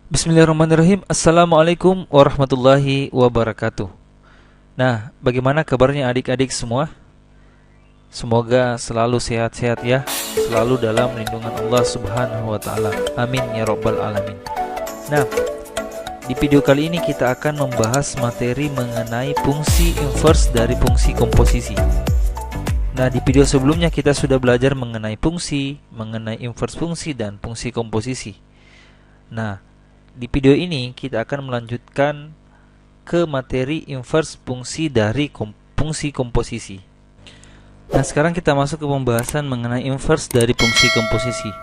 Bismillahirrahmanirrahim. Assalamualaikum warahmatullahi wabarakatuh. Nah, bagaimana kabarnya adik-adik semua? Semoga selalu sehat-sehat ya, selalu dalam lindungan Allah Subhanahu wa taala. Amin ya rabbal alamin. Nah, di video kali ini kita akan membahas materi mengenai fungsi inverse dari fungsi komposisi. Nah, di video sebelumnya kita sudah belajar mengenai fungsi, mengenai inverse fungsi dan fungsi komposisi. Nah, di video ini kita akan melanjutkan ke materi inverse fungsi dari fungsi komposisi. Nah, sekarang kita masuk ke pembahasan mengenai inverse dari fungsi komposisi.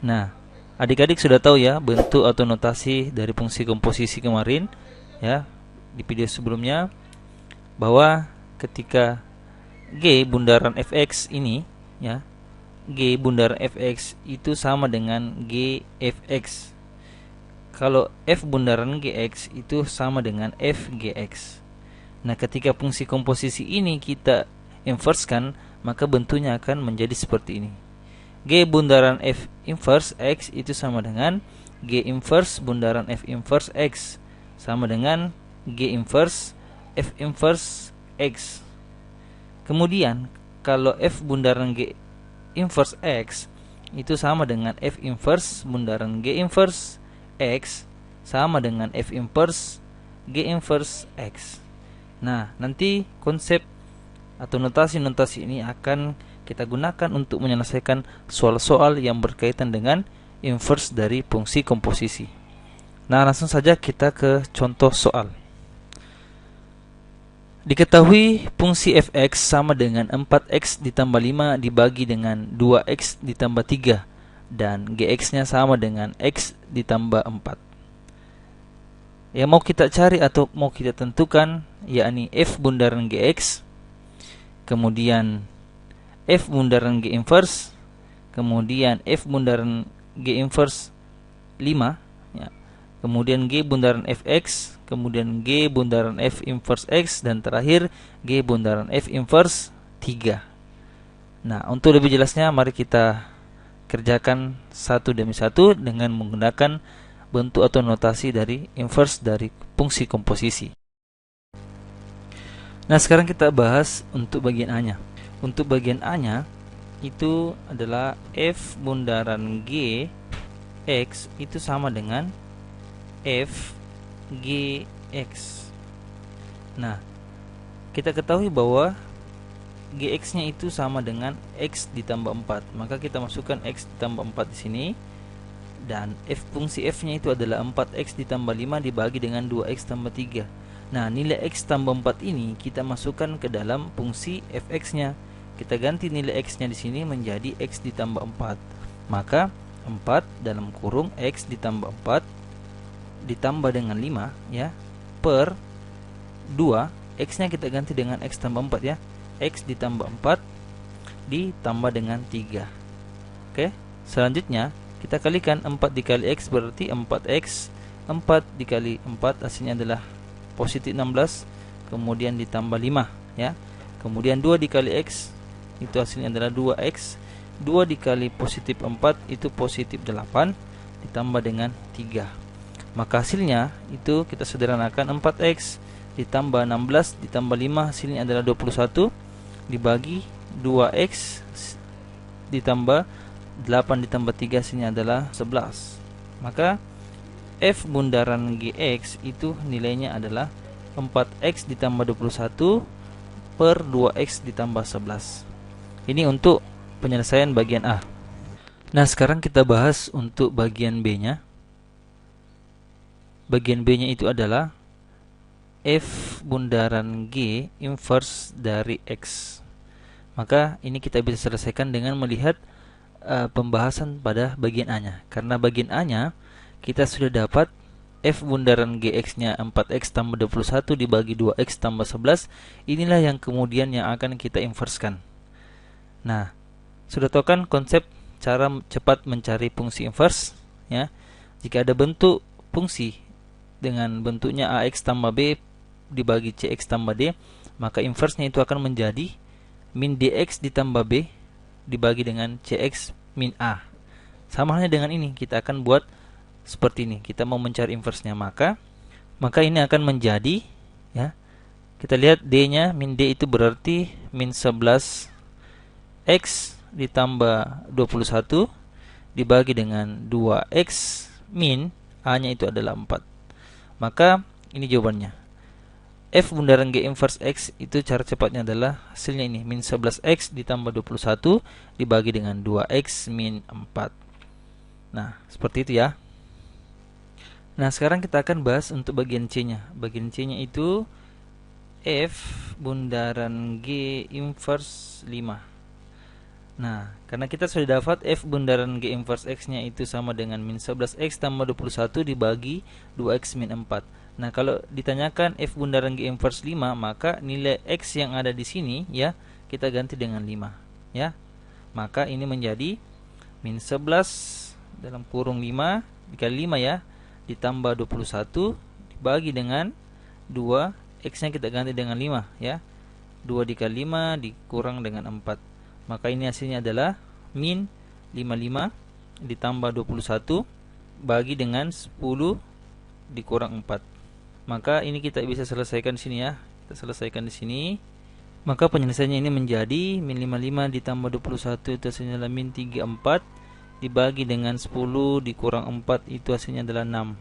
Nah, adik-adik sudah tahu ya bentuk atau notasi dari fungsi komposisi kemarin ya di video sebelumnya, bahwa ketika G bundaran fx ini ya, G bundaran fx itu sama dengan G fx. Kalau f bundaran gx itu sama dengan f gx. Nah, ketika fungsi komposisi ini kita inversekan, maka bentuknya akan menjadi seperti ini. G bundaran f inverse x itu sama dengan G inverse bundaran f inverse x, sama dengan G inverse f inverse x. Kemudian kalau f bundaran G inverse x itu sama dengan f inverse bundaran G inverse x, sama dengan f inverse G inverse x. Nah, nanti konsep atau notasi-notasi ini akan kita gunakan untuk menyelesaikan soal-soal yang berkaitan dengan inverse dari fungsi komposisi. Nah, langsung saja kita ke contoh soal. Diketahui fungsi fx sama dengan 4x ditambah 5 dibagi dengan 2x ditambah 3, dan gx-nya sama dengan x ditambah 4. Yang mau kita cari atau mau kita tentukan yakni f bundaran gx, kemudian f bundaran g inverse, kemudian f bundaran g inverse 5 ya, kemudian g bundaran fx, kemudian g bundaran f inverse x, dan terakhir g bundaran f inverse 3. Nah, untuk lebih jelasnya mari kita kerjakan satu demi satu dengan menggunakan bentuk atau notasi dari inverse dari fungsi komposisi. Nah, sekarang kita bahas untuk bagian A-nya. Untuk bagian A-nya itu adalah f bundaran g x itu sama dengan f g x. Nah, kita ketahui bahwa gx-nya itu sama dengan x ditambah 4. Maka kita masukkan x ditambah 4 di sini, dan fungsi f-nya itu adalah 4x ditambah 5 dibagi dengan 2x tambah 3. Nah, nilai x tambah 4 ini kita masukkan ke dalam fungsi fx-nya. Kita ganti nilai x-nya di sini menjadi x ditambah 4. Maka 4 dalam kurung x ditambah 4 ditambah dengan 5 ya, per 2, x-nya kita ganti dengan x tambah 4 ya. X ditambah 4 ditambah dengan 3. Oke, selanjutnya kita kalikan 4 dikali x berarti 4x. 4 dikali 4 hasilnya adalah positif 16, kemudian ditambah 5 ya. Kemudian 2 dikali x itu hasilnya adalah 2x. 2 dikali positif 4 itu positif 8 ditambah dengan 3. Maka hasilnya itu kita sederhanakan 4x ditambah 16 ditambah 5 hasilnya adalah 21 dibagi 2x ditambah 8 ditambah 3 hasilnya adalah 11. Maka f bundaran gx itu nilainya adalah 4x ditambah 21 per 2x ditambah 11. Ini untuk penyelesaian bagian A. Nah, sekarang kita bahas untuk bagian B-nya. Bagian B-nya itu adalah f bundaran g inverse dari x. Maka ini kita bisa selesaikan dengan melihat pembahasan pada bagian A-nya. Karena bagian A-nya kita sudah dapat f bundaran gx-nya 4x tambah 21 dibagi 2x tambah 11. Inilah yang kemudian yang akan kita inversekan. Nah, sudah tahu kan konsep cara cepat mencari fungsi inverse ya. Jika ada bentuk fungsi dengan bentuknya ax tambah b dibagi cx tambah d, maka inverse-nya itu akan menjadi min dx ditambah b dibagi dengan cx min a. Sama halnya dengan ini, kita akan buat seperti ini. Kita mau mencari inverse-nya, maka ini akan menjadi, ya, kita lihat D-nya, min D itu berarti min 11 X ditambah 21 dibagi dengan 2X min A-nya itu adalah 4. Maka ini jawabannya. F bundaran G inverse X itu cara cepatnya adalah hasilnya ini, min 11X ditambah 21 dibagi dengan 2X min 4. Nah, seperti itu ya. Nah, sekarang kita akan bahas untuk bagian C-nya. Bagian C-nya itu F bundaran G inverse 5. Nah, karena kita sudah dapat F bundaran G inverse X-nya itu sama dengan min 11X tambah 21 dibagi 2X min 4. Nah, kalau ditanyakan F bundaran G inverse 5, maka nilai X yang ada di sini, ya, kita ganti dengan 5, ya. Maka ini menjadi min 11 dalam kurung 5 dikali 5, ya, ditambah 21 dibagi dengan 2, X-nya kita ganti dengan 5, ya. 2 dikali 5 dikurang dengan 4. Maka ini hasilnya adalah min 55 ditambah 21 bagi dengan 10 dikurang 4. Maka ini kita bisa selesaikan di sini, ya. Kita selesaikan di sini. Maka penyelesaiannya ini menjadi min 55 ditambah 21 itu hasilnya adalah min 34 dibagi dengan 10 dikurang 4 itu hasilnya adalah 6.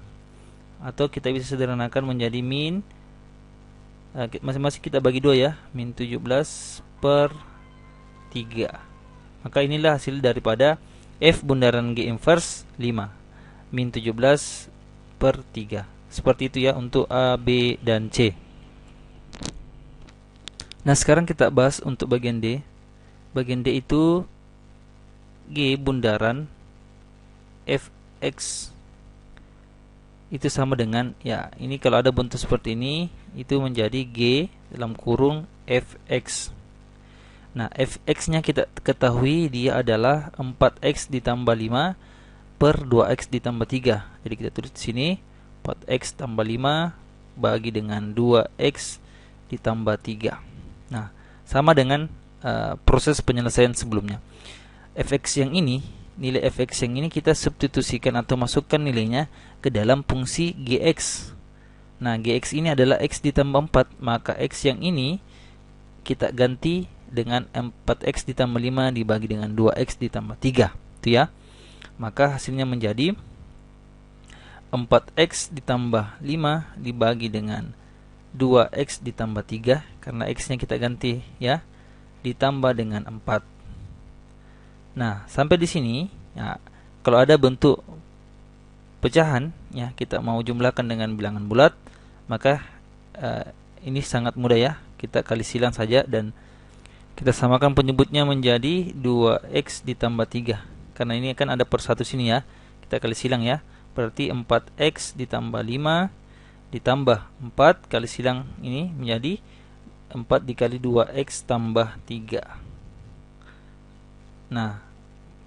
Atau kita bisa sederhanakan menjadi min, masing-masing kita bagi 2, ya, min 17 per 3. Maka inilah hasil daripada F bundaran G inverse 5, min 17 per 3. Seperti itu, ya, untuk A, B, dan C. Nah, sekarang kita bahas untuk bagian D. Bagian D itu G bundaran Fx itu sama dengan, ya, ini kalau ada bentuk seperti ini itu menjadi G dalam kurung Fx. Nah, Fx-nya kita ketahui dia adalah 4X ditambah 5 per 2X ditambah 3. Jadi kita tulis di sini 4X tambah 5 bagi dengan 2X ditambah 3. Nah, sama dengan proses penyelesaian sebelumnya. Fx yang ini, nilai Fx yang ini kita substitusikan atau masukkan nilainya ke dalam fungsi Gx. Nah, Gx ini adalah X ditambah 4, maka X yang ini kita ganti dengan 4X ditambah 5 dibagi dengan 2X ditambah 3, itu, ya. Maka hasilnya menjadi 4X ditambah 5 dibagi dengan 2X ditambah 3, karena X-nya kita ganti, ya, ditambah dengan 4. Nah, sampai di sini, ya, kalau ada bentuk pecahan, ya, kita mau jumlahkan dengan bilangan bulat, maka ini sangat mudah, ya. Kita kali silang saja dan kita samakan penyebutnya menjadi 2X ditambah 3. Karena ini akan ada per 1 sini, ya. Kita kali silang, ya. Berarti 4X ditambah 5 ditambah 4 kali silang ini menjadi 4 dikali 2X tambah 3. Nah,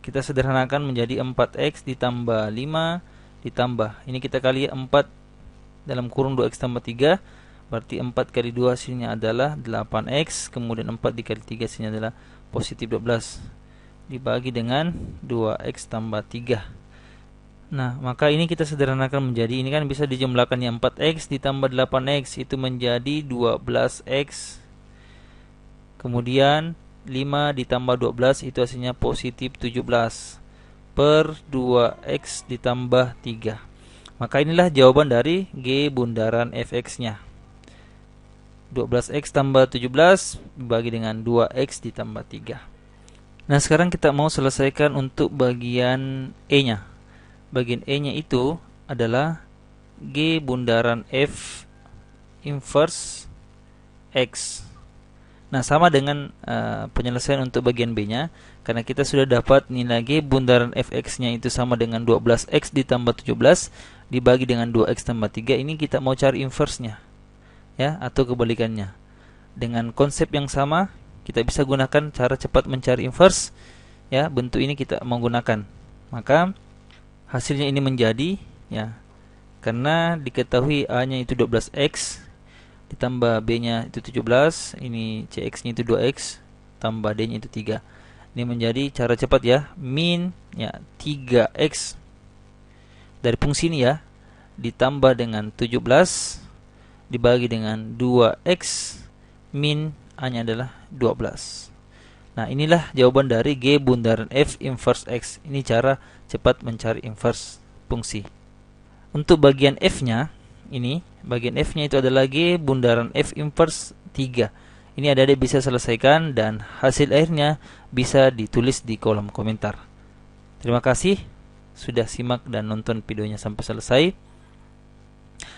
kita sederhanakan menjadi 4X ditambah 5 ditambah, ini kita kali 4 dalam kurung 2X tambah 3. Berarti 4 kali 2 hasilnya adalah 8X. Kemudian 4 dikali 3 hasilnya adalah positif 12. Dibagi dengan 2X tambah 3. Nah, maka ini kita sederhanakan menjadi, ini kan bisa dijumlahkan, yang 4X ditambah 8X itu menjadi 12X. Kemudian 5 ditambah 12 itu hasilnya positif 17 per 2X ditambah 3. Maka inilah jawaban dari G bundaran Fx-nya. 12X tambah 17 dibagi dengan 2X ditambah 3. Nah, sekarang kita mau selesaikan untuk bagian E-nya. Bagian E-nya itu adalah G bundaran F inverse X. Nah, sama dengan penyelesaian untuk bagian B-nya, karena kita sudah dapat nilai G bundaran Fx-nya itu sama dengan 12X ditambah 17 dibagi dengan 2X tambah 3. Ini kita mau cari inverse-nya, ya, atau kebalikannya. Dengan konsep yang sama, kita bisa gunakan cara cepat mencari inverse, ya. Bentuk ini kita menggunakan. Maka hasilnya ini menjadi, ya, karena diketahui A-nya itu 12X ditambah B-nya itu 17, ini CX-nya itu 2X tambah D-nya itu 3. Ini menjadi cara cepat, ya, min, ya, 3X dari fungsi ini ya, ditambah dengan 17 dibagi dengan 2x min A-nya adalah 12. Nah, inilah jawaban dari G bundaran F inverse X. Ini cara cepat mencari inverse fungsi. Untuk bagian F-nya, bagian F-nya itu adalah G bundaran F inverse 3. Ini adik-adik bisa selesaikan dan hasil akhirnya bisa ditulis di kolom komentar. Terima kasih sudah simak dan nonton videonya sampai selesai.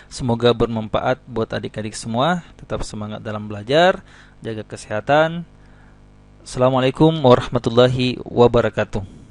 Semoga bermanfaat buat adik-adik semua. Tetap semangat dalam belajar, jaga kesehatan. Assalamualaikum warahmatullahi wabarakatuh.